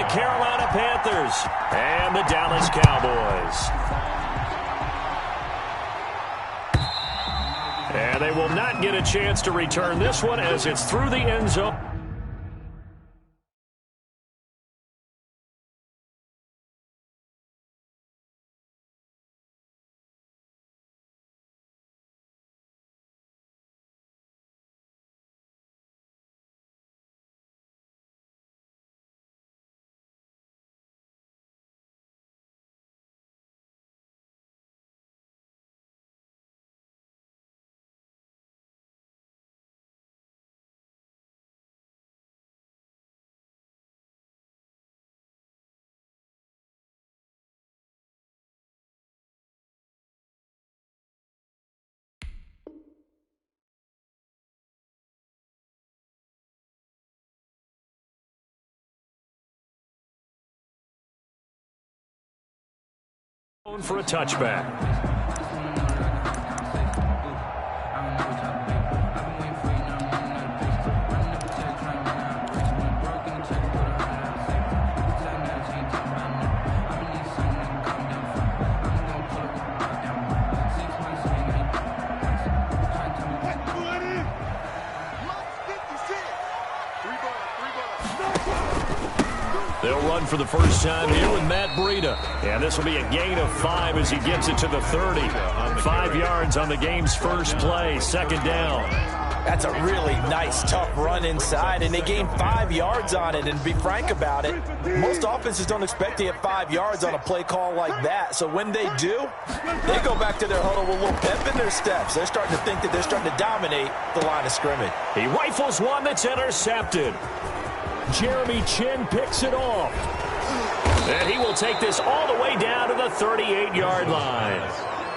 Carolina Panthers and the Dallas Cowboys. And they will not get a chance to return this one as it's through the end zone. For a touchback. They'll run for the first time here with Matt Breida. And this will be a gain of 5 as he gets it to the 30. 5 yards on the game's first play, second down. That's a really nice, tough run inside, and they gained 5 yards on it. And to be frank about it, most offenses don't expect to get 5 yards on a play call like that. So when they do, they go back to their huddle with a little pep in their steps. They're starting to think that they're starting to dominate the line of scrimmage. He rifles one that's intercepted. Jeremy Chin picks it off. And he will take this all the way down to the 38-yard line.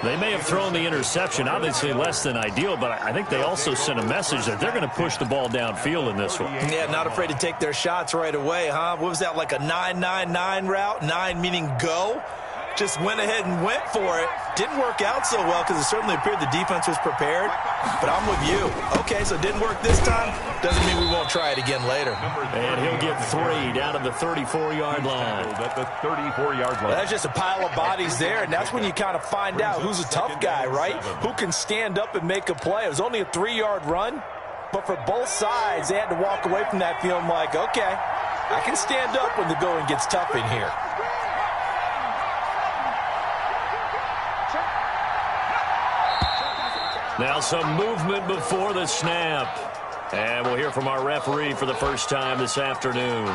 They may have thrown the interception, obviously less than ideal, but I think they also sent a message that they're going to push the ball downfield in this one. Yeah, not afraid to take their shots right away, huh? What was that, like a 9-9-9 route? 9 meaning go? Just went ahead and went for it. Didn't work out so well because it certainly appeared the defense was prepared. But I'm with you. Okay, so it didn't work this time. Doesn't mean we won't try it again later. And he'll get 3 down to the 34-yard line. At the 34-yard line. That's just a pile of bodies there, and that's when you kind of find out who's a tough guy, right? Who can stand up and make a play. It was only a 3-yard run, but for both sides, they had to walk away from that feeling like, okay, I can stand up when the going gets tough in here. Now some movement before the snap. And we'll hear from our referee for the first time this afternoon.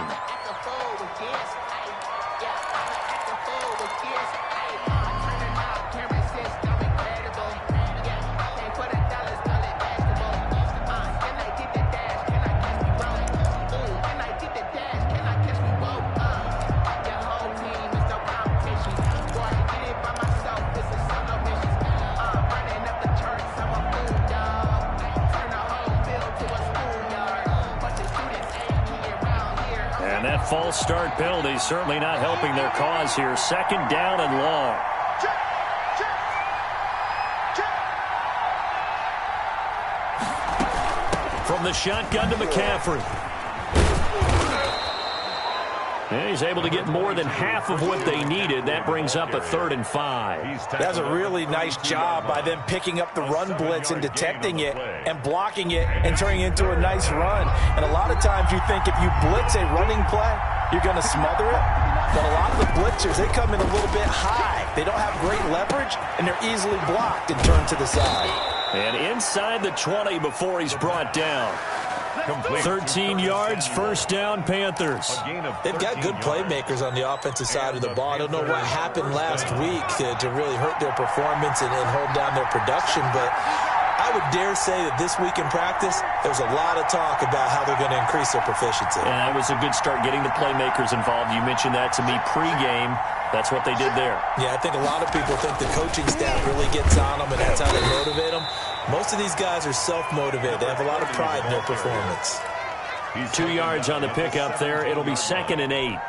False start penalty certainly not helping their cause here. Second down and long. From the shotgun to McCaffrey. And he's able to get more than half of what they needed. That brings up a 3rd and 5. That's a really nice job by them picking up the run blitz and detecting it and blocking it and turning it into a nice run. And a lot of times you think if you blitz a running play, you're going to smother it. But a lot of the blitzers, they come in a little bit high. They don't have great leverage, and they're easily blocked and turned to the side. And inside the 20 before he's brought down. 13 yards, first down, Panthers. They've got good playmakers on the offensive side of the ball. I don't know what happened last week to really hurt their performance and hold down their production, but I would dare say that this week in practice, there was a lot of talk about how they're going to increase their proficiency. And that was a good start getting the playmakers involved. You mentioned that to me pregame. That's what they did there. Yeah, I think a lot of people think the coaching staff really gets on them, and that's how they motivate them. Most of these guys are self-motivated. They have a lot of pride in their performance. 2 yards on the pickup there. It'll be 2nd and 8.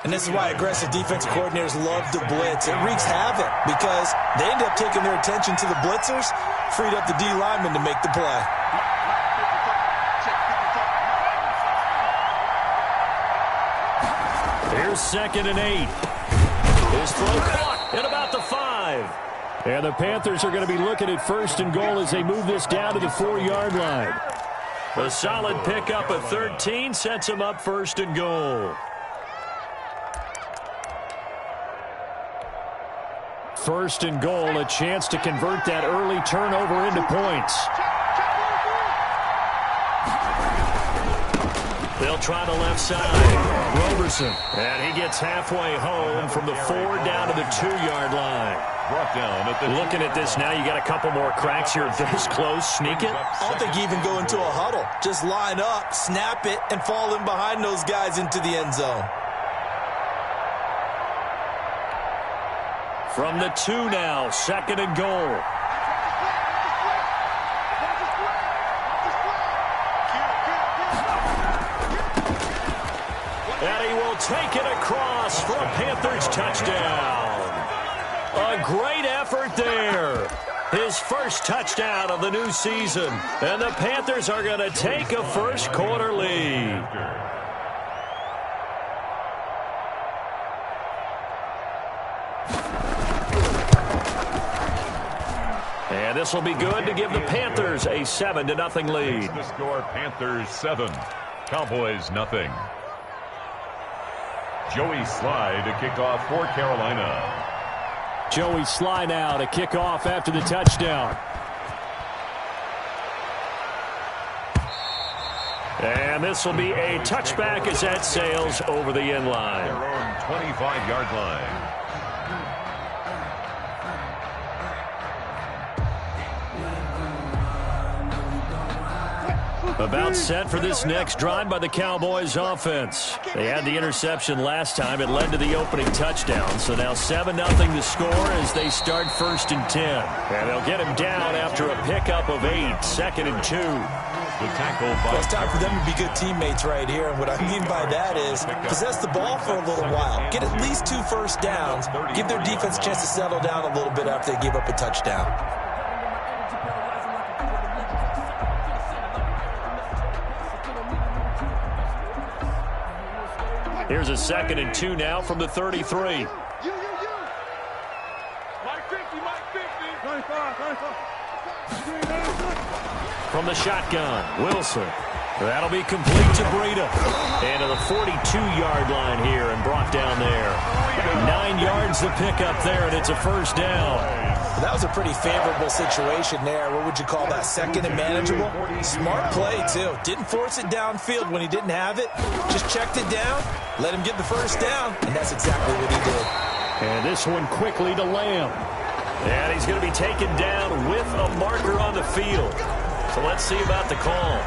And this is why aggressive defensive coordinators love to blitz. It wreaks havoc because they end up taking their attention to the blitzers, freed up the D lineman to make the play. Here's 2nd and 8. His throw caught at about the 5. And the Panthers are going to be looking at 1st and goal as they move this down to the 4-yard line. A solid pickup of 13 sets them up 1st and goal. 1st and goal, a chance to convert that early turnover into points. They'll try the left side. Roberson. And he gets halfway home from the 4 down to the 2-yard line. Brought down at the Looking at this now, you got a couple more cracks here. This close, sneak it. I don't think you even go into a huddle. Just line up, snap it, and fall in behind those guys into the end zone. From the 2 now, 2nd and goal. And he will take it across for a Panthers touchdown. A great effort there. His first touchdown of the new season. And the Panthers are going to take a first-quarter lead. And this will be good to give the Panthers a 7-0 lead. The score, Panthers 7, Cowboys nothing. Joey Sly to kick off for Carolina. Joey Sly now to kick off after the touchdown. And this will be a touchback as that sails over the end line. Their own 25-yard line. About set for this next drive by the Cowboys offense. They had the interception last time. It led to the opening touchdown. So now 7-0 the score as they start 1st and 10. And they'll get him down after a pickup of 8, 2nd and 2. The tackle by It's time for them to be good teammates right here. And what I mean by that is possess the ball for a little while. Get at least 2 first downs. Give their defense a chance to settle down a little bit after they give up a touchdown. Here's a 2nd and 2 now from the 33. From the shotgun, Wilson. That'll be complete to Breida. And to the 42-yard line here and brought down there. 9 yards to pick up there, and it's a first down. That was a pretty favorable situation there. What would you call that? 2nd and manageable? Smart play, too. Didn't force it downfield when he didn't have it. Just checked it down, let him get the first down, and that's exactly what he did. And this one quickly to Lamb. And he's going to be taken down with a marker on the field. So let's see about the call.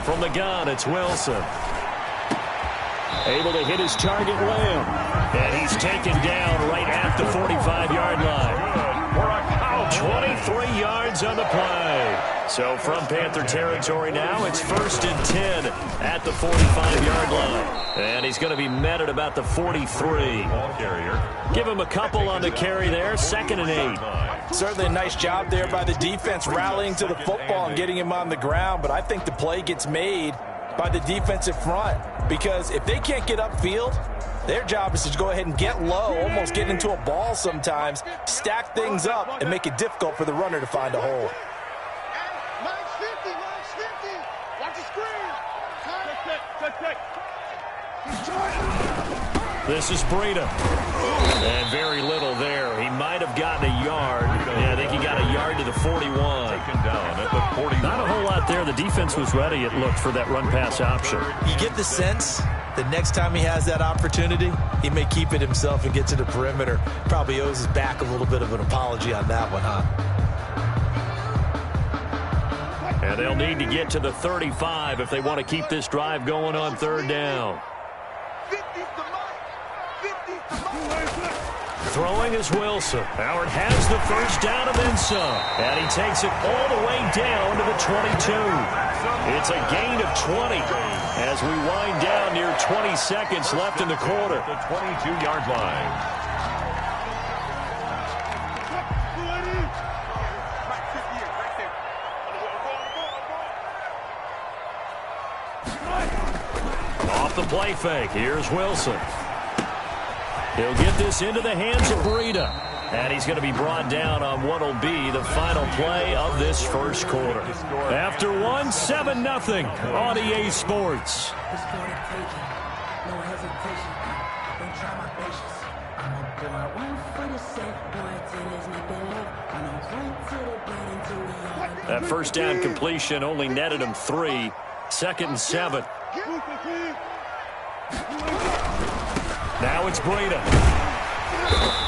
From the gun, it's Wilson. Able to hit his target, Lamb. And he's taken down right at the 45-yard line. 23 yards on the play. So from Panther territory now, it's 1st and 10 at the 45-yard line. And he's going to be met at about the 43. ball carrier. Give him a couple on the carry there, 2nd and 8. Certainly a nice job there by the defense rallying to the football and getting him on the ground, but I think the play gets made by the defensive front because if they can't get upfield, their job is to go ahead and get low, almost get into a ball sometimes, stack things up, and make it difficult for the runner to find a hole. This is Breida. And very little there. He might have gotten a yard. Yeah, I think he got a yard to the 41. Taken down at the 41. Not a whole lot there. The defense was ready, it looked, for that run-pass option. You get the sense that next time he has that opportunity, he may keep it himself and get to the perimeter. Probably owes his back a little bit of an apology on that one, huh? And they'll need to get to the 35 if they want to keep this drive going on 3rd down. Throwing is Wilson. Howard has the first down and then some. And he takes it all the way down to the 22. It's a gain of 20 as we wind down near 20 seconds left in the quarter. The 22-yard line. Off the play fake. Here's Wilson. He'll get this into the hands of Breida. And he's going to be brought down on what will be the final play of this first quarter. After 1, 7-0 on EA Sports. That first down completion only netted him 3. 2nd and 7. Now it's Breida.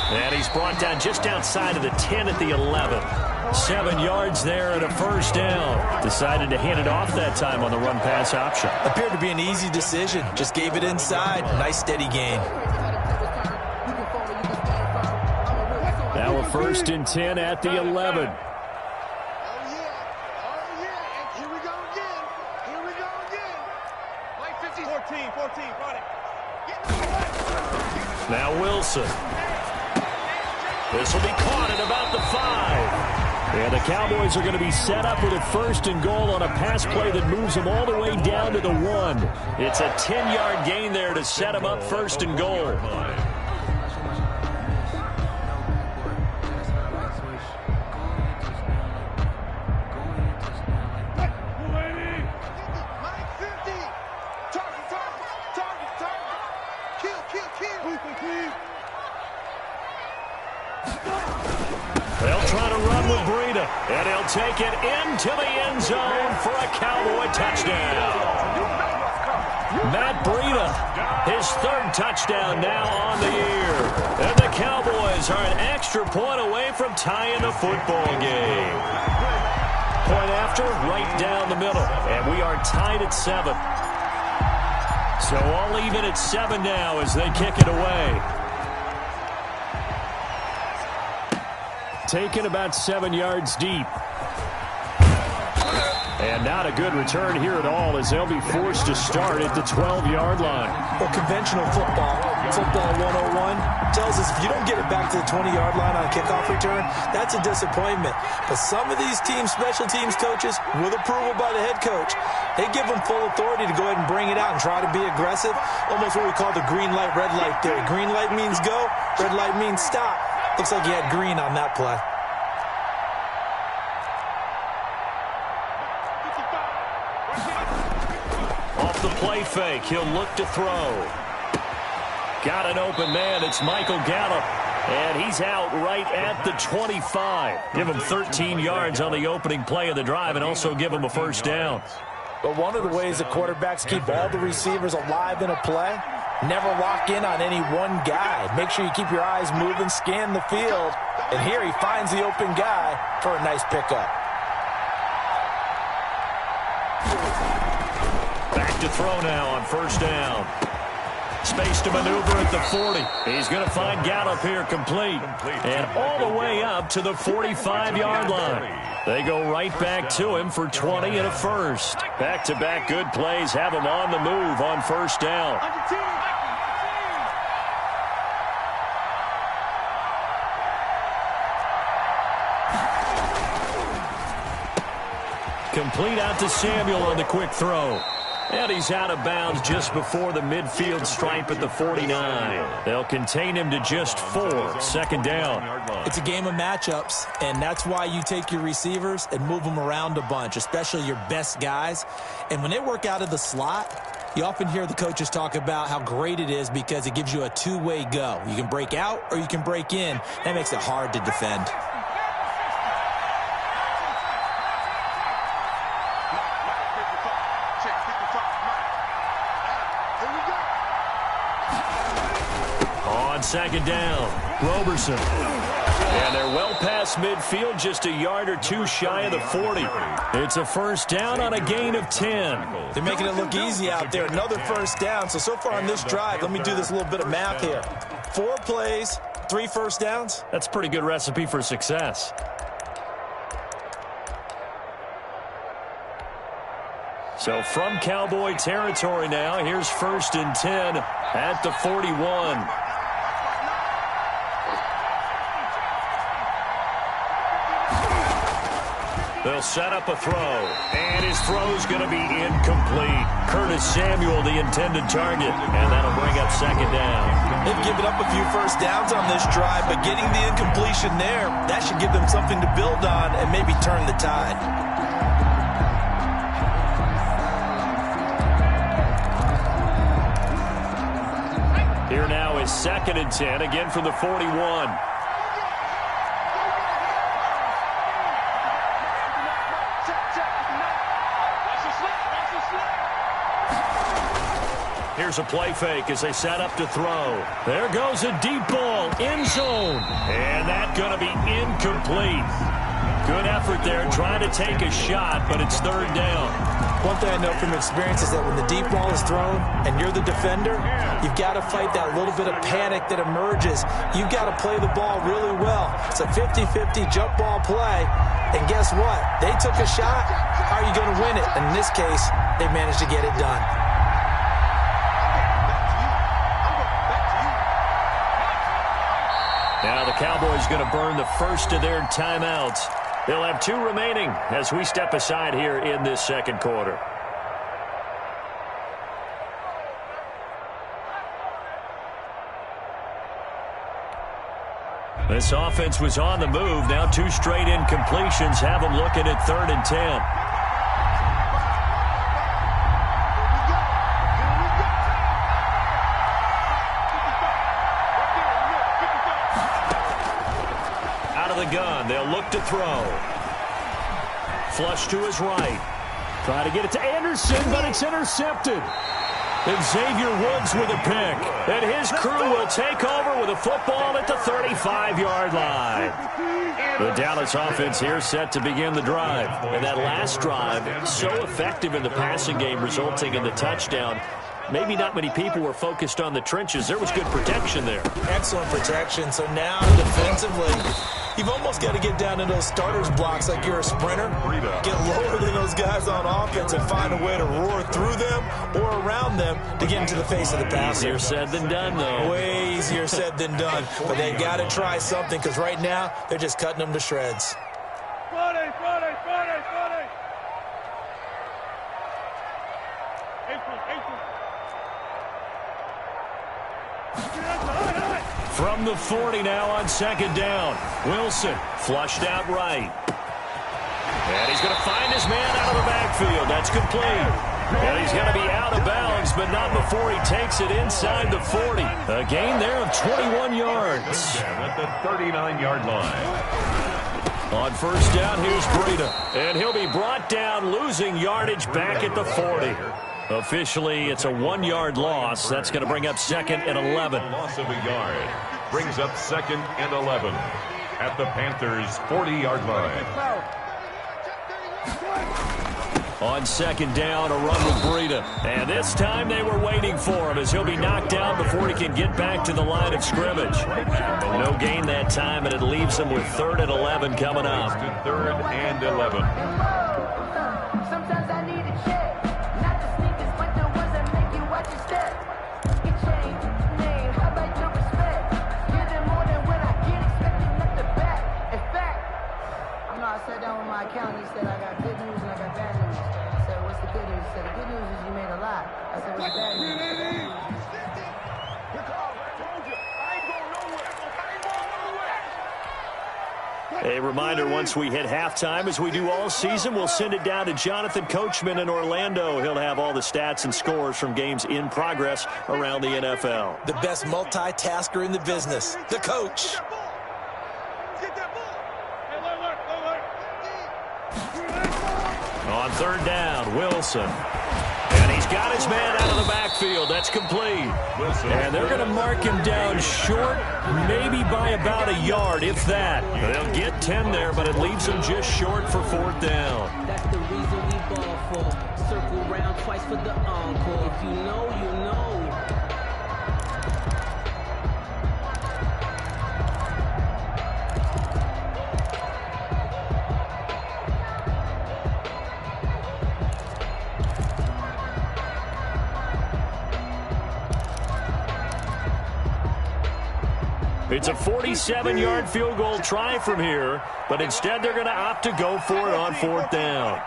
And he's brought down just outside of the 10 at the 11. 7 yards there and a first down. Decided to hand it off that time on the run-pass option. Appeared to be an easy decision. Just gave it inside. Nice steady gain. Now a 1st and 10 at the 11. Now Wilson. This will be caught at about the 5. And the Cowboys are going to be set up with a 1st and goal on a pass play that moves them all the way down to the 1. It's a 10-yard gain there to set them up 1st and goal. They'll try to run with Breida, and he'll take it into the end zone for a Cowboy touchdown. Matt Breida, his 3rd touchdown now on the year. And the Cowboys are an extra point away from tying the football game. Point after, right down the middle, and we are tied at 7. So all even at 7 now as they kick it away. Taken about 7 yards deep. And not a good return here at all as they'll be forced to start at the 12-yard line. Well, conventional football 101, tells us if you don't get it back to the 20-yard line on a kickoff return, that's a disappointment. But some of these teams, special teams coaches, with approval by the head coach, they give them full authority to go ahead and bring it out and try to be aggressive. Almost what we call the green light, red light theory. Green light means go, red light means stop. Looks like he had green on that play. Off the play fake, he'll look to throw. Got an open man, it's Michael Gallup. And he's out right at the 25. Give him 13 yards on the opening play of the drive and also give him a first down. But one of the ways the quarterbacks keep all the receivers alive in a play, never lock in on any one guy. Make sure you keep your eyes moving, scan the field. And here he finds the open guy for a nice pickup. Back to throw now on first down. Space to maneuver at the 40. He's going to find Gallup here complete. And all the way up to the 45-yard line. They go right back to him for 20 and a first. Back-to-back good plays have him on the move on first down. Complete out to Samuel on the quick throw. And he's out of bounds just before the midfield stripe at the 49. They'll contain him to just 4. Second down. It's a game of matchups, and that's why you take your receivers and move them around a bunch, especially your best guys. And when they work out of the slot, you often hear the coaches talk about how great it is because it gives you a two-way go. You can break out or you can break in. That makes it hard to defend. Second down, Roberson. And they're well past midfield, just a yard or two shy of the 40. It's a first down on a gain of 10. They're making it look easy out there. Another first down. So far on this drive, let me do this little bit of math here. 4 plays, 3 first downs. That's a pretty good recipe for success. So from Cowboy territory now, here's 1st and 10 at the 41. They'll set up a throw, and his throw's going to be incomplete. Curtis Samuel, the intended target, and that'll bring up 2nd down. They've given up a few first downs on this drive, but getting the incompletion there, that should give them something to build on and maybe turn the tide. Here now is 2nd and 10, again from the 41. Here's a play fake as they set up to throw. There goes a deep ball, end zone. And that's going to be incomplete. Good effort there, trying to take a shot, but it's 3rd down. One thing I know from experience is that when the deep ball is thrown and you're the defender, you've got to fight that little bit of panic that emerges. You've got to play the ball really well. It's a 50-50 jump ball play. And guess what? They took a shot. How are you going to win it? And in this case, they managed to get it done. Now the Cowboys going to burn the first of their timeouts. They'll have 2 remaining as we step aside here in this 2nd quarter. This offense was on the move. Now 2 straight incompletions have them looking at 3rd and 10. Gun. They'll look to throw. Flush to his right. Try to get it to Anderson, but it's intercepted. And Xavier Woods with a pick. And his crew will take over with a football at the 35-yard line. The Dallas offense here set to begin the drive. And that last drive, so effective in the passing game, resulting in the touchdown. Maybe not many people were focused on the trenches. There was good protection there. Excellent protection. So now defensively, you've almost got to get down in those starters blocks like you're a sprinter. Get lower than those guys on offense and find a way to roar through them or around them to get into the face of the passer. Easier said than done, though. Way easier said than done. But they got to try something because right now they're just cutting them to shreds. From the 40 now on 2nd down. Wilson flushed out right. And he's going to find his man out of the backfield. That's complete. And he's going to be out of bounds, but not before he takes it inside the 40. A gain there of 21 yards. At the 39-yard line. On 1st down, here's Breida. And he'll be brought down, losing yardage back at the 40. Officially, it's a 1-yard loss. That's going to bring up 2nd and 11. Loss of a yard brings up 2nd and 11 at the Panthers' 40-yard line. On 2nd down, a run with Breida. And this time they were waiting for him as he'll be knocked down before he can get back to the line of scrimmage. And no gain that time, and it leaves him with 3rd and 11 coming up. 3rd and 11. A reminder, once we hit halftime, as we do all season, we'll send it down to Jonathan Coachman in Orlando. He'll have all the stats and scores from games in progress around the NFL. The best multitasker in the business, the coach. On 3rd down, Wilson. And he's got his man out of the backfield. That's complete. And they're going to mark him down short, maybe by about a yard, if that. They'll get 10 there, but it leaves them just short for 4th down. That's the reason we ball for. Circle round twice for the encore. If you know, you know. It's a 47-yard field goal try from here, but instead they're going to opt to go for it on 4th down.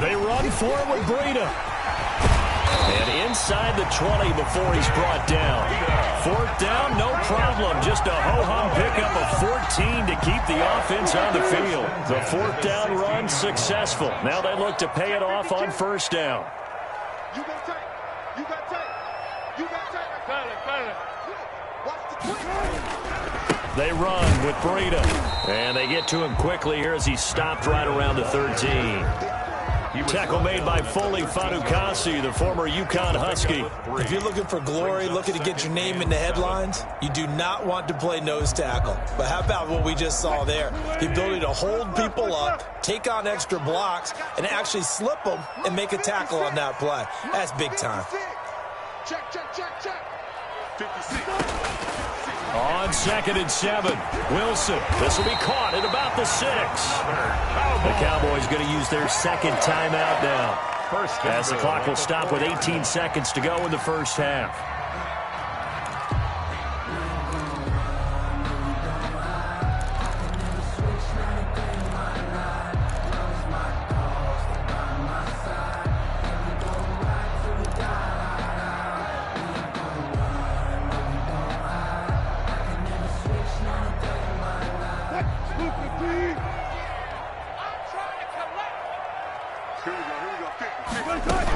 They run for it with Breida. And inside the 20 before he's brought down. 4th down, no problem. Just a ho-hum pickup of 14 to keep the offense on the field. The 4th down run successful. Now they look to pay it off on 1st down. You got tight. You got tight. You got tight. Watch the quick. They run with Breida. And they get to him quickly here as he's stopped right around the 13. Tackle made by Foley Fadukasi, the former UConn Husky. If you're looking for glory, looking to get your name in the headlines, you do not want to play nose tackle. But how about what we just saw there? The ability to hold people up, take on extra blocks, and actually slip them and make a tackle on that play. That's big time. Check. 56. On 2nd and 7, Wilson. This will be caught at about the 6. The Cowboys going to use their 2nd timeout now, as the clock will stop with 18 seconds to go in the first half.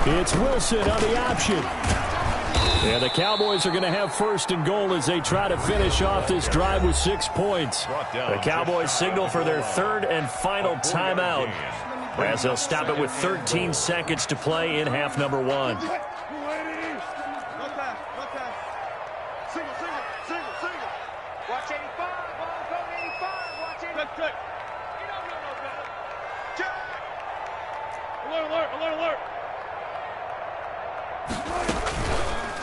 It's Wilson on the option. Yeah, the Cowboys are going to have 1st and goal as they try to finish off this drive with 6 points. The Cowboys signal for their 3rd and final timeout, as they'll stop it with 13 seconds to play in half number 1. Watch 85. Ball's on 85. Watch 85. You don't know no better. Check. Alert.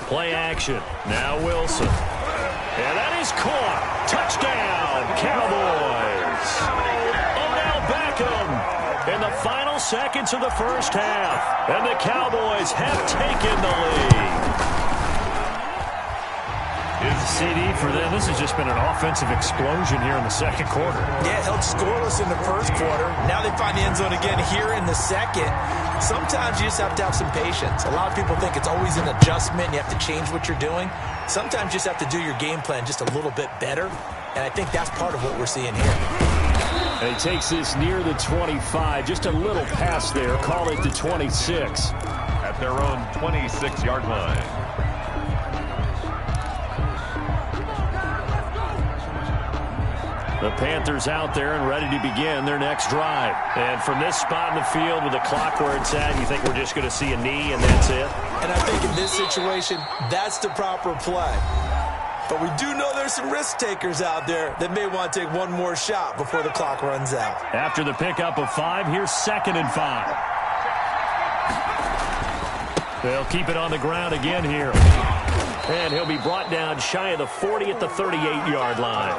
Play action. Now Wilson. And that is caught. Touchdown, Cowboys. Odell Beckham in the final seconds of the first half. And the Cowboys have taken the lead. CD for them. This has just been an offensive explosion here in the 2nd quarter. Yeah, held scoreless in the 1st quarter. Now they find the end zone again here in the 2nd. Sometimes you just have to have some patience. A lot of people think it's always an adjustment. You have to change what you're doing. Sometimes you just have to do your game plan just a little bit better. And I think that's part of what we're seeing here. And he takes this near the 25. Just a little pass there. Call it the 26. At their own 26-yard line. The Panthers out there and ready to begin their next drive. And from this spot in the field with the clock where it's at, you think we're just going to see a knee and that's it? And I think in this situation, that's the proper play. But we do know there's some risk takers out there that may want to take one more shot before the clock runs out. After the pickup of 5, here's 2nd and 5. They'll keep it on the ground again here. And he'll be brought down shy of the 40 at the 38-yard line.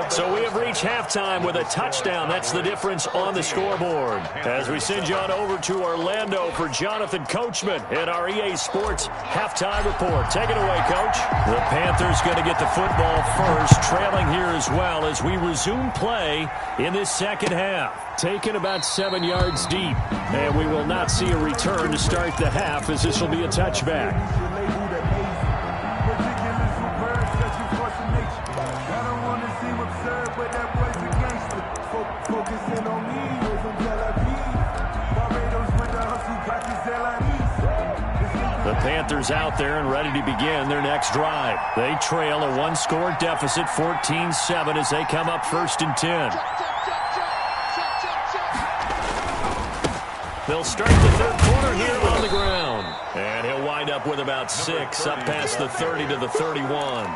So we have reached halftime with a touchdown. That's the difference on the scoreboard. As we send you on over to Orlando for Jonathan Coachman at our EA Sports Halftime Report. Take it away, Coach. The Panthers going to get the football first, trailing here as well as we resume play in this 2nd half. Taken about 7 yards deep. And we will not see a return to start the half as this will be a touchback. The Panthers out there and ready to begin their next drive. They trail a 1-score deficit, 14-7, as they come up 1st and 10. They'll start the 3rd quarter here on the ground. And he'll wind up with about 6, up past the 30 to the 31.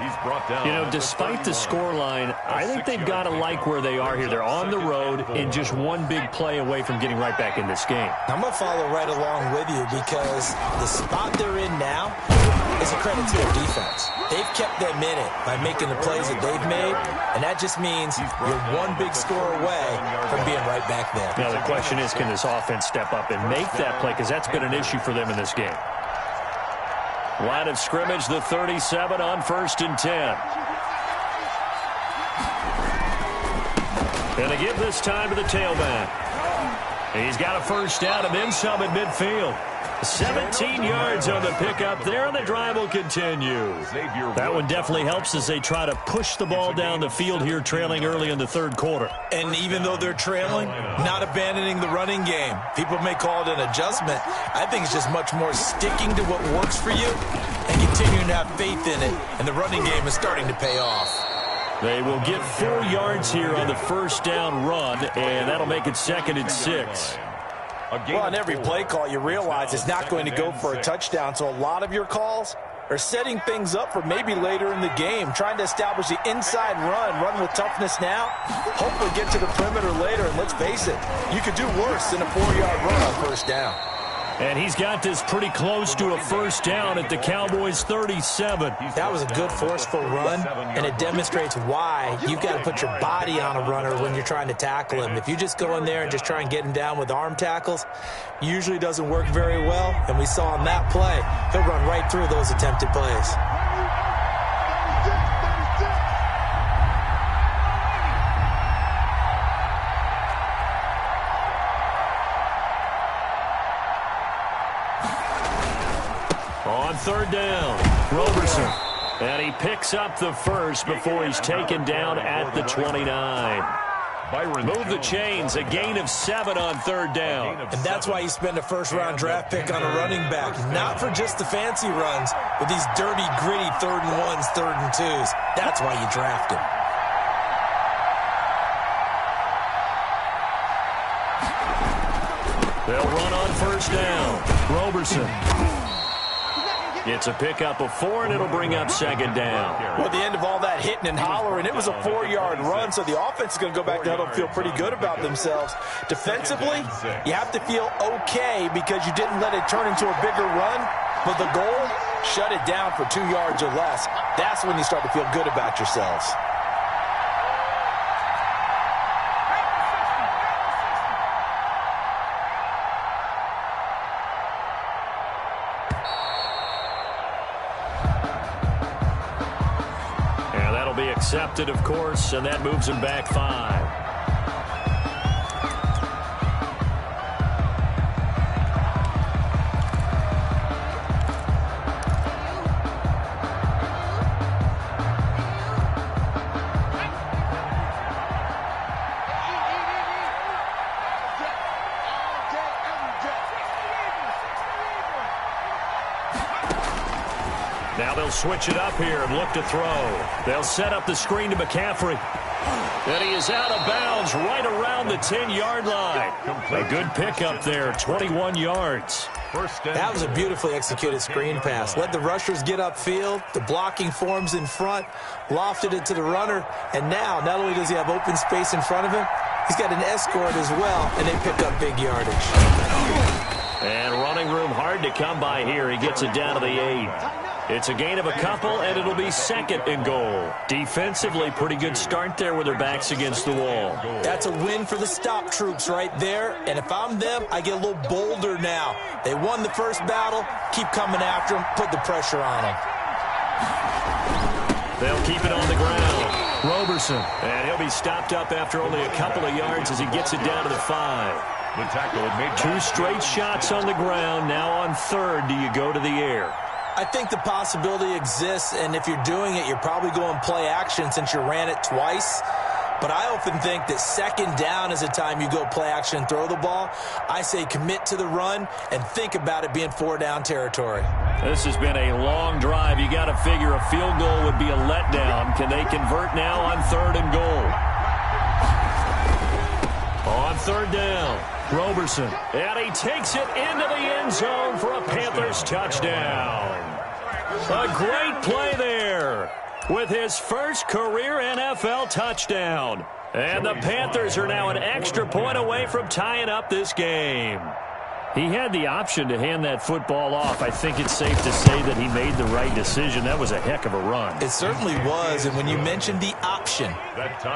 You know, despite the scoreline, I think they've got to like where they are here. They're on the road and just one big play away from getting right back in this game. I'm going to follow right along with you because the spot they're in now is a credit to their defense. They've kept them in it by making the plays that they've made, and that just means you're one big score away from being right back there. Now, the question is, can this offense step up and make that play? Because that's been an issue for them in this game. Line of scrimmage, the 37 on 1st and 10. And a give this time to the tailback. He's got a first down and then some at midfield. 17 yards on the pickup there, and the drive will continue. That one definitely helps as they try to push the ball down the field here, trailing early in the third quarter. And even though they're trailing, not abandoning the running game. People may call it an adjustment. I think it's just much more sticking to what works for you and continuing to have faith in it. And the running game is starting to pay off. They will get 4 yards here on the first down run, and that'll make it 2nd and 6. Well, on every play call, you realize it's not going to go for a touchdown, so a lot of your calls are setting things up for maybe later in the game, trying to establish the inside run with toughness now, hopefully get to the perimeter later, and let's face it, you could do worse than a 4-yard run on first down. And he's got this pretty close to a first down at the Cowboys' 37. That was a good forceful run, and it demonstrates why you've got to put your body on a runner when you're trying to tackle him. If you just go in there and just try and get him down with arm tackles, usually doesn't work very well, and we saw on that play, he'll run right through those attempted plays. On third down, Roberson. And he picks up the first before he's taken down at the 29. Move the chains, a gain of 7 on third down. And that's why you spend a first-round draft pick on a running back, not for just the fancy runs, but these dirty, gritty 3rd and 1s, 3rd and 2s. That's why you draft him. They'll run on first down. Roberson. It's a pickup of 4, and it'll bring up 2nd down. Well, at the end of all that hitting and hollering, it was a 4-yard run, so the offense is going to go back to huddle and feel pretty good about themselves. Defensively, you have to feel okay because you didn't let it turn into a bigger run, but the goal, shut it down for 2 yards or less. That's when you start to feel good about yourselves. Accepted, of course, and that moves him back 5. Now they'll switch it up here and look to throw. They'll set up the screen to McCaffrey. And he is out of bounds right around the 10-yard line. A good pickup there, 21 yards. That was a beautifully executed screen pass. Let the rushers get upfield. The blocking forms in front. Lofted it to the runner. And now, not only does he have open space in front of him, he's got an escort as well, and they pick up big yardage. And running room hard to come by here. He gets it down to the 8. It's a gain of a couple, and it'll be 2nd and goal. Defensively, pretty good start there with their backs against the wall. That's a win for the stop troops right there, and if I'm them, I get a little bolder now. They won the first battle, keep coming after them, put the pressure on them. They'll keep it on the ground. Roberson, and he'll be stopped up after only a couple of yards as he gets it down to the 5. The tackle made 2 straight shots on the ground. Now on 3rd, do you go to the air? I think the possibility exists, and if you're doing it, you're probably going play action since you ran it twice. But I often think that 2nd down is the time you go play action and throw the ball. I say commit to the run and think about it being 4-down territory. This has been a long drive. You got to figure a field goal would be a letdown. Can they convert now on 3rd and goal? On 3rd down, Roberson. And he takes it into the end zone for a Panthers touchdown. A great play there with his first career NFL touchdown. And the Panthers are now an extra point away from tying up this game. He had the option to hand that football off. I think it's safe to say that he made the right decision. That was a heck of a run. It certainly was, and when you mentioned the option,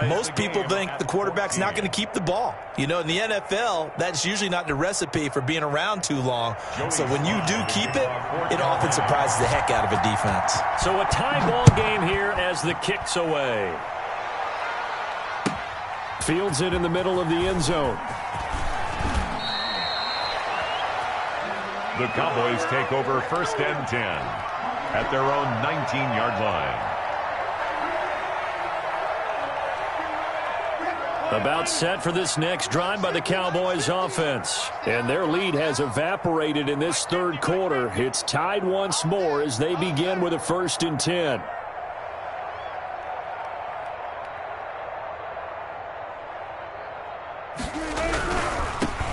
most people think the quarterback's not going to keep the ball. You know, in the NFL, that's usually not the recipe for being around too long. So when you do keep it, it often surprises the heck out of a defense. So a tie ball game here as the kick's away. Fields it in the middle of the end zone. The Cowboys take over 1st and 10 at their own 19-yard line. About set for this next drive by the Cowboys offense. And their lead has evaporated in this third quarter. It's tied once more as they begin with a 1st and 10.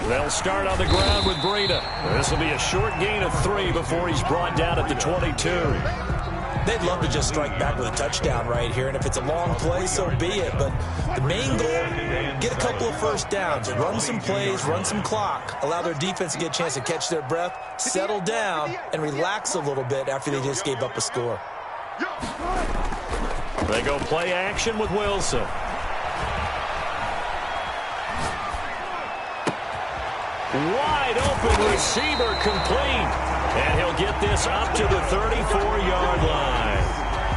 They'll start on the ground with Breida. This will be a short gain of 3 before he's brought down at the 22. They'd love to just strike back with a touchdown right here, and if it's a long play, so be it. But the main goal, get a couple of first downs, run some plays, run some clock, allow their defense to get a chance to catch their breath, settle down, and relax a little bit after they just gave up a score. They go play action with Wilson. Wide open receiver complete. And he'll get this up to the 34-yard line.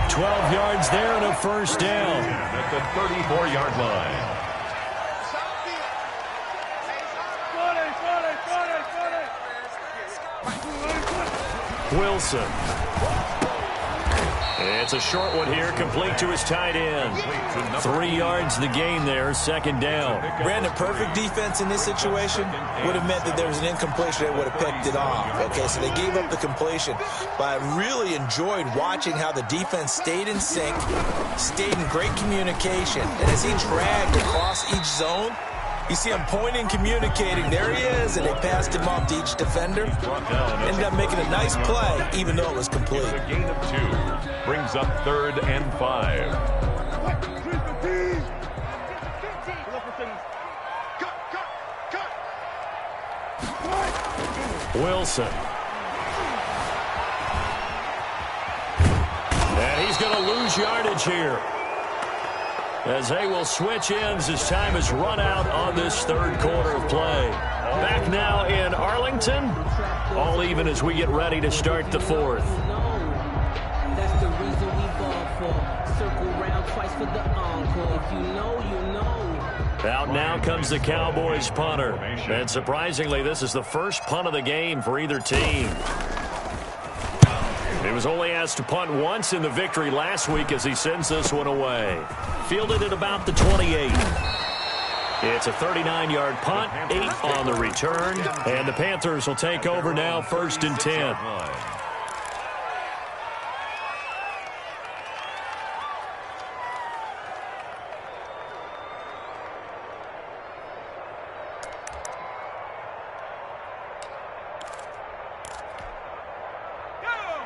12 yards there and a 1st down. At the 34-yard line. Wilson. It's a short one here, complete to his tight end. 3 yards the gain there, 2nd down. Brandon, perfect defense in this situation would have meant that there was an incompletion that would have picked it off. Okay, so they gave up the completion. But I really enjoyed watching how the defense stayed in sync, stayed in great communication. And as he dragged across each zone, you see him pointing, communicating. There he is, and they passed him off to each defender. Ended up making a nice play, even though it was complete. A gain of 2 brings up 3rd and 5. Wilson. And he's going to lose yardage here, as they will switch ends as time has run out on this 3rd quarter of play. Back now in Arlington, all even as we get ready to start the 4th. That's the reason we ball for. Circle round twice for the encore. If you know, you know. Out now comes the Cowboys punter. And surprisingly, this is the first punt of the game for either team. He was only asked to punt once in the victory last week as he sends this one away. Fielded at about the 28. It's a 39-yard punt, 8 on the return. And the Panthers will take over now, 1st and 10.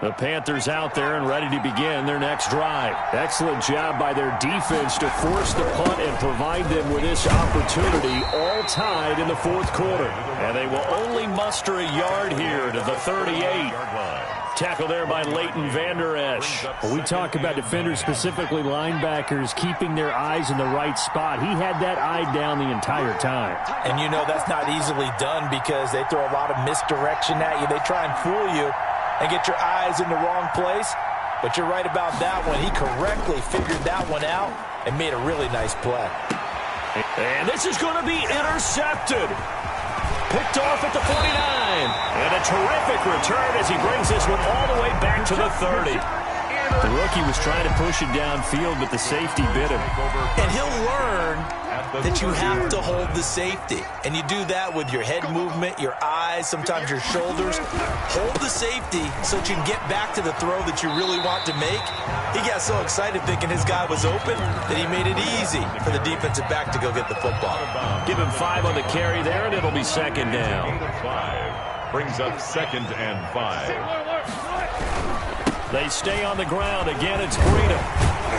The Panthers out there and ready to begin their next drive. Excellent job by their defense to force the punt and provide them with this opportunity, all tied in the 4th quarter. And they will only muster a yard here to the 38. Tackle there by Leighton Vander Esch. When we talk about defenders, specifically linebackers, keeping their eyes in the right spot, he had that eye down the entire time. And you know that's not easily done because they throw a lot of misdirection at you. They try and fool you and get your eyes in the wrong place. But you're right about that one. He correctly figured that one out and made a really nice play. And this is going to be intercepted. Picked off at the 49. And a terrific return as he brings this one all the way back to the 30. The rookie was trying to push it downfield, but the safety bit him. And he'll learn that you have to hold the safety. And you do that with your head movement, your eyes, sometimes your shoulders. Hold the safety so that you can get back to the throw that you really want to make. He got so excited thinking his guy was open that he made it easy for the defensive back to go get the football. Give him 5 on the carry there, and it'll be 2nd down. 5 brings up 2nd and 5. They stay on the ground. Again, it's Breida.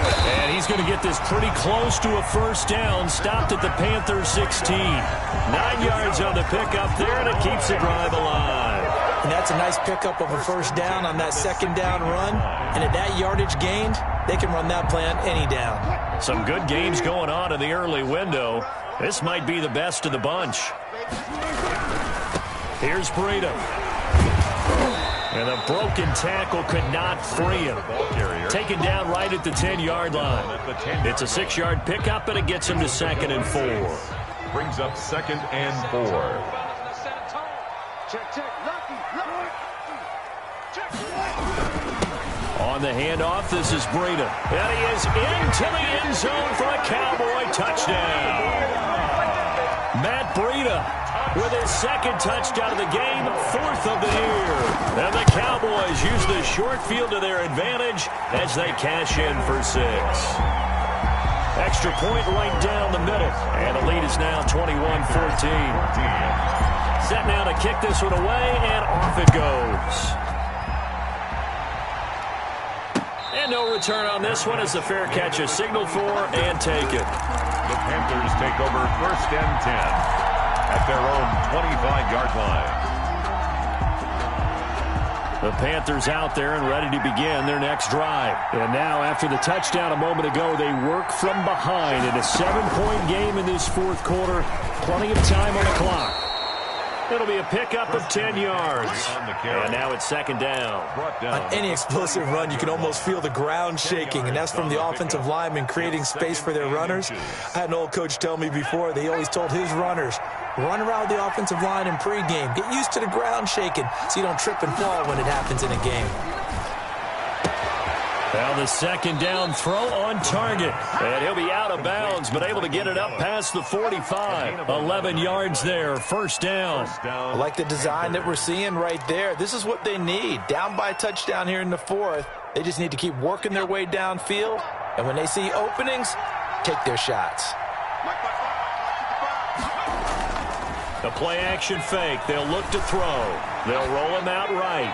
And he's going to get this pretty close to a first down. Stopped at the Panthers 16. 9 yards on the pickup there, and it keeps the drive alive. And that's a nice pickup of a first down on that second down run. And at that yardage gained, they can run that play on any down. Some good games going on in the early window. This might be the best of the bunch. Here's Breida. And a broken tackle could not free him. Taken down right at the 10-yard line. It's a 6-yard pickup, and it gets him to 2nd and 4. Brings up 2nd and 4. On the handoff, this is Breida. And he is into the end zone for a Cowboy touchdown. Matt Breida with his 2nd touchdown of the game, 4th of the year. And the Cowboys use the short field to their advantage as they cash in for 6. Extra point right down the middle. And the lead is now 21-14. Set now to kick this one away, and off it goes. And no return on this one as the fair catch is signaled for and taken. The Panthers take over 1st and 10 at their own 25-yard line. The Panthers out there and ready to begin their next drive. And now, after the touchdown a moment ago, they work from behind in a 7-point game in this 4th quarter. Plenty of time on the clock. It'll be a pickup of 10 yards. And now it's 2nd down. On any explosive run, you can almost feel the ground shaking, and that's from the offensive linemen creating space for their runners. I had an old coach tell me before, they always told his runners, run around the offensive line in pregame. Get used to the ground shaking so you don't trip and fall when it happens in a game. Now the 2nd down throw on target. And he'll be out of bounds, but able to get it up past the 45. 11 yards there, 1st down. I like the design that we're seeing right there. This is what they need. Down by a touchdown here in the 4th. They just need to keep working their way downfield. And when they see openings, take their shots. The play-action fake. They'll look to throw. They'll roll him out right.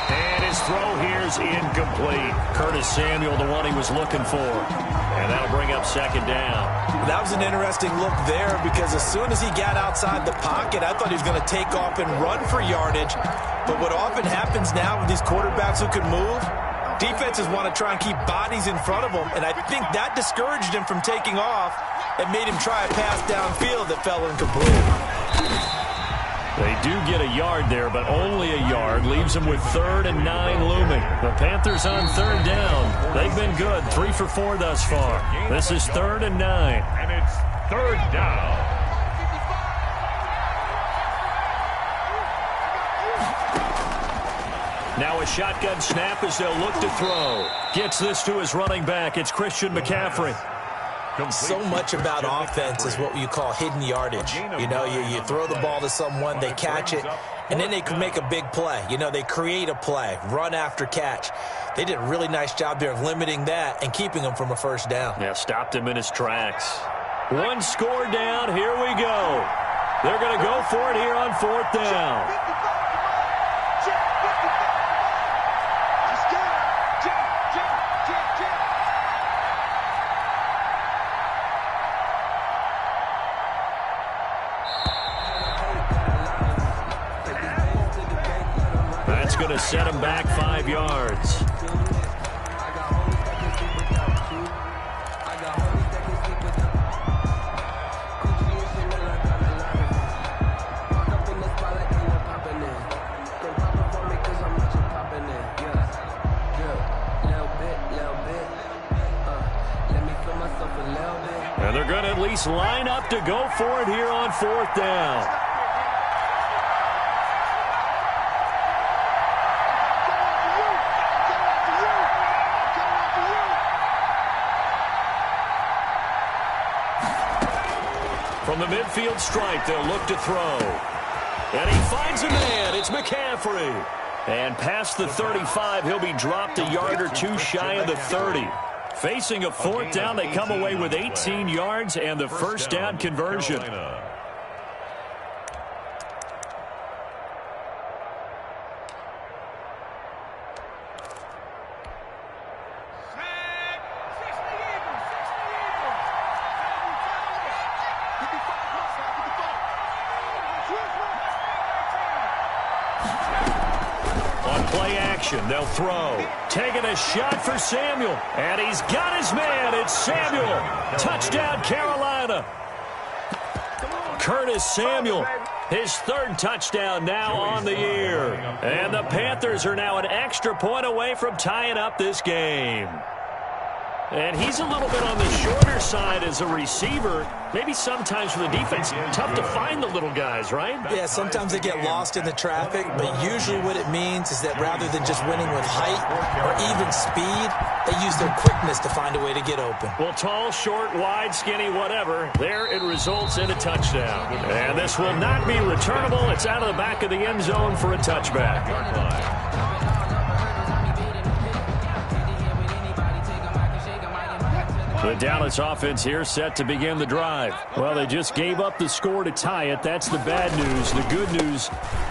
And his throw here is incomplete. Curtis Samuel, the one he was looking for. And that'll bring up 2nd down. That was an interesting look there because as soon as he got outside the pocket, I thought he was going to take off and run for yardage. But what often happens now with these quarterbacks who can move, defenses want to try and keep bodies in front of them. And I think that discouraged him from taking off and made him try a pass downfield that fell incomplete. They do get a yard there, but only a yard. Leaves them with 3rd and 9 looming. The Panthers on 3rd down. They've been good, 3 for 4 thus far. This is 3rd and 9. And it's 3rd down. Now a shotgun snap as they'll look to throw. Gets this to his running back. It's Christian McCaffrey. So much about offense is what you call hidden yardage. You know, you throw the ball to someone, they catch it, and then they can make a big play. You know, they create a play, run after catch. They did a really nice job there of limiting that and keeping him from a first down. Yeah, stopped him in his tracks. 1 score down. Here we go. They're going to go for it here on 4th down. Going to set him back 5 yards. And they're going to at least line up to go for it here on 4th down. From the midfield stripe, they'll look to throw. And he finds a man. It's McCaffrey. And past the 35, he'll be dropped a yard or 2 shy of the 30. Facing a 4th down, they come away with 18 yards and the first down conversion. action. They'll throw. Taking a shot for Samuel. And he's got his man. It's Samuel. Touchdown, Carolina. Curtis Samuel, his third touchdown now on the year. And the Panthers are now an extra point away from tying up this game. And he's a little bit on the shorter side as a receiver. Maybe sometimes for the defense, tough to find the little guys, right? Yeah, sometimes they get lost in the traffic, but usually what it means is that rather than just winning with height or even speed, they use their quickness to find a way to get open. Well, tall, short, wide, skinny, whatever, there it results in a touchdown. And this will not be returnable. It's out of the back of the end zone for a touchback. The Dallas offense here set to begin the drive. Well, they just gave up the score to tie it. That's the bad news. The good news,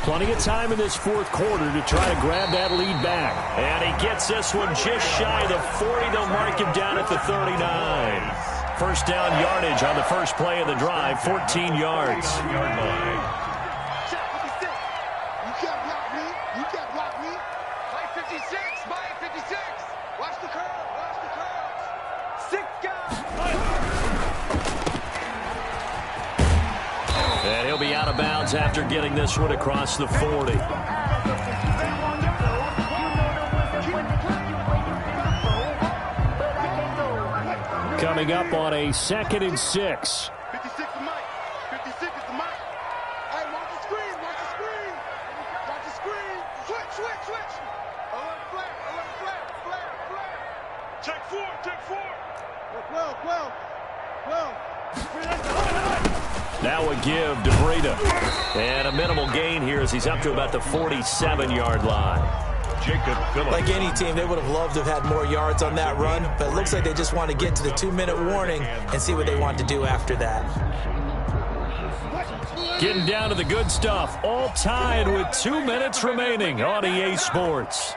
plenty of time in this fourth quarter to try to grab that lead back. And he gets this one just shy of the 40. They'll mark him down at the 39. First down yardage on the first play of the drive, 14 yards. You can't block me. You can't block me. My 56. My 56. Watch the curve. Watch the curve. 6 guys. And he'll be out of bounds after getting this one across the 40. Coming up on a 2nd and 6. 56 is Mike. 56 is the Mike. Hey, watch the screen. Watch the screen. Watch the screen. Switch, switch, switch. Alert flare. Alert flare. Flare, flare. Check 4. Check 4. Well. Now a give to Breida. And a minimal gain here as he's up to about the 47-yard line. Jacob Phillips. Like any team, they would have loved to have had more yards on that run, but it looks like they just want to get to the 2-minute warning and see what they want to do after that. Getting down to the good stuff. All tied with 2 minutes remaining on EA Sports.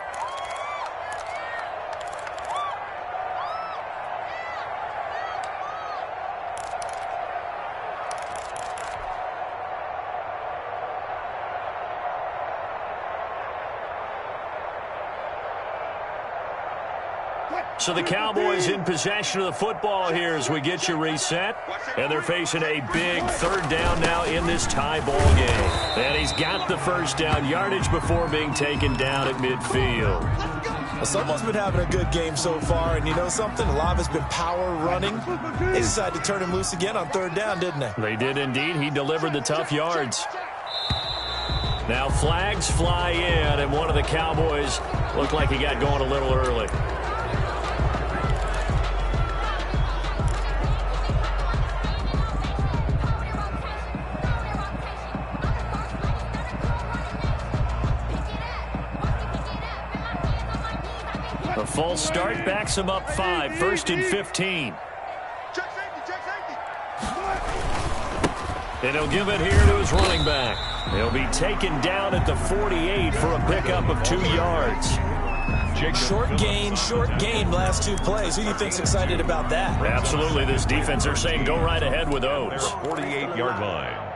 So the Cowboys in possession of the football here as we get you reset. And they're facing a big third down now in this tie ball game. And he's got the first down yardage before being taken down at midfield. Well, someone's been having a good game so far, and you know something? A lot of it's been power running. They decided to turn him loose again on third down, didn't they? They did indeed. He delivered the tough yards. Now flags fly in, and one of the Cowboys looked like he got going a little early. A false start backs him up 5, 1st and 15. Check safety. And he'll give it here to his running back. He'll be taken down at the 48 for a pickup of 2 yards. Short gain last 2 plays. Who do you think's excited about that? Absolutely. This defense are saying go right ahead with those. 48-yard line.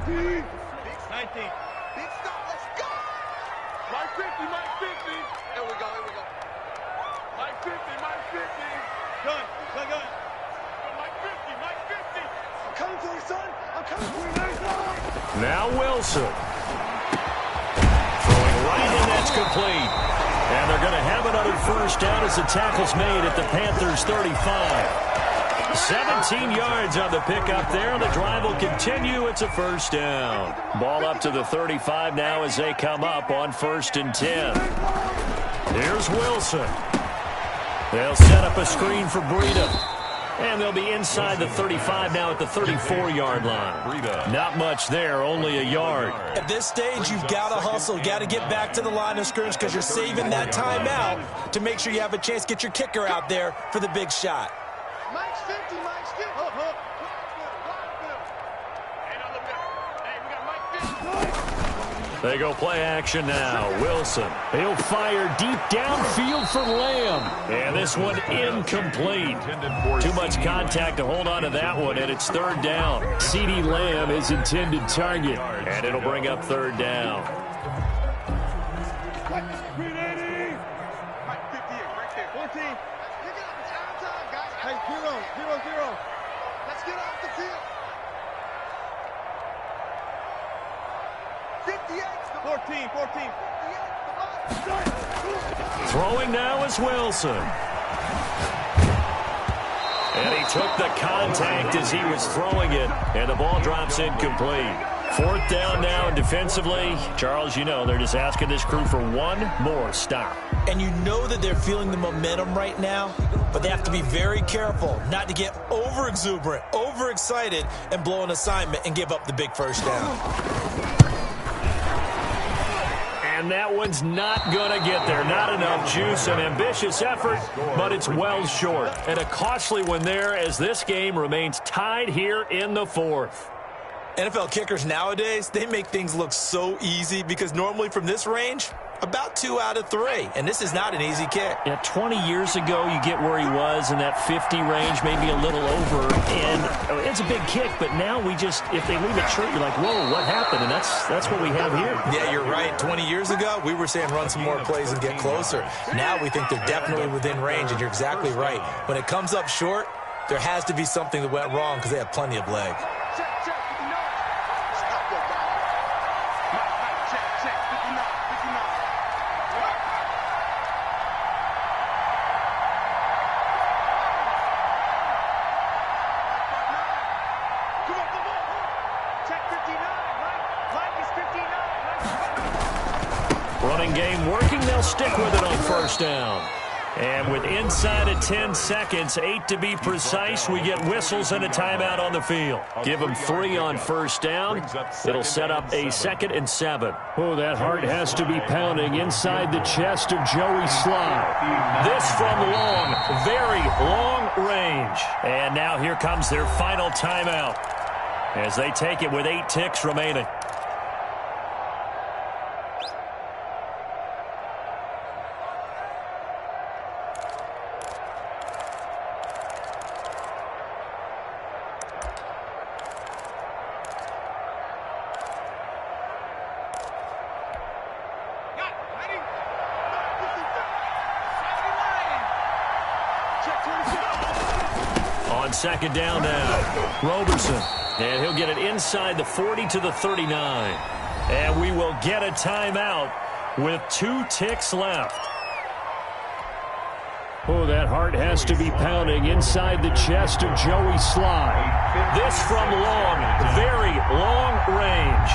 Big 19. Big stop. Let's go. Mike 50. Here we go. Mike 50. Gun. Mike 50. I'm coming for you, son. I'm coming for you. Nice. Now Wilson. Throwing right in, that's complete. And they're going to have another first down as the tackle's made at the Panthers' 35. 17 yards on the pickup there. The drive will continue. It's a first down. Ball up to the 35 now as they come up on 1st and 10. Here's Wilson. They'll set up a screen for Breida. And they'll be inside the 35 now at the 34-yard line. Not much there, only a yard. At this stage, you've got to hustle. You've got to get back to the line of scrimmage because you're saving that timeout to make sure you have a chance to get your kicker out there for the big shot. Mike's 50. Hey, now look at. Hey, we got Mike 50. They go play action now. Wilson. He'll fire deep downfield for Lamb. And this one incomplete. Too much contact to hold on to that one, and it's third down. CeeDee Lamb is intended target, and it'll bring up third down. Hey, 0-0. Let's get off the field. 58. 14. Throwing now is Wilson. And he took the contact as he was throwing it, and the ball drops incomplete. Fourth down now, and defensively, Charles, you know, they're just asking this crew for one more stop. And you know that they're feeling the momentum right now, but they have to be very careful not to get over-exuberant, over-excited, and blow an assignment and give up the big first down. And that one's not going to get there. Not enough juice. An ambitious effort, but it's well short. And a costly one there as this game remains tied here in the fourth. NFL kickers nowadays, they make things look so easy because normally from this range, about 2 out of 3. And this is not an easy kick. Yeah, 20 years ago, you get where he was in that 50 range, maybe a little over. And it's a big kick, but now we just, if they leave it short, you're like, whoa, what happened? And that's what we have here. Yeah, you're right. 20 years ago, we were saying run some more plays and get closer. Now we think they're definitely within range, and you're exactly right. When it comes up short, there has to be something that went wrong because they have plenty of leg. Running game working. They'll stick with it on first down. And with inside of 10 seconds, 8 to be precise, we get whistles and a timeout on the field. Give them 3 on first down. It'll set up a 2nd and 7. Oh, that heart has to be pounding inside the chest of Joey Slye. This from long, very long range. And now here comes their final timeout as they take it with 8 ticks remaining. On second down now, Roberson. And he'll get it inside the 40 to the 39. And we will get a timeout with 2 ticks left. Oh, that heart has to be pounding inside the chest of Joey Slye. This from long, very long range.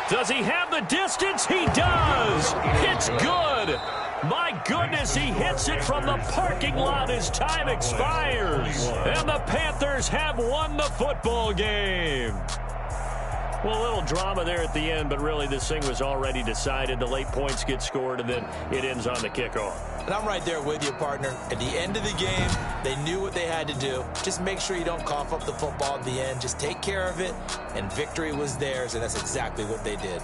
Does he have the distance? He does. It's good. My goodness, he hits it from the parking lot as time expires. And the Panthers have won the football game. Well, a little drama there at the end, but really this thing was already decided. The late points get scored, and then it ends on the kickoff. And I'm right there with you, partner. At the end of the game, they knew what they had to do. Just make sure you don't cough up the football at the end. Just take care of it, and victory was theirs, and that's exactly what they did.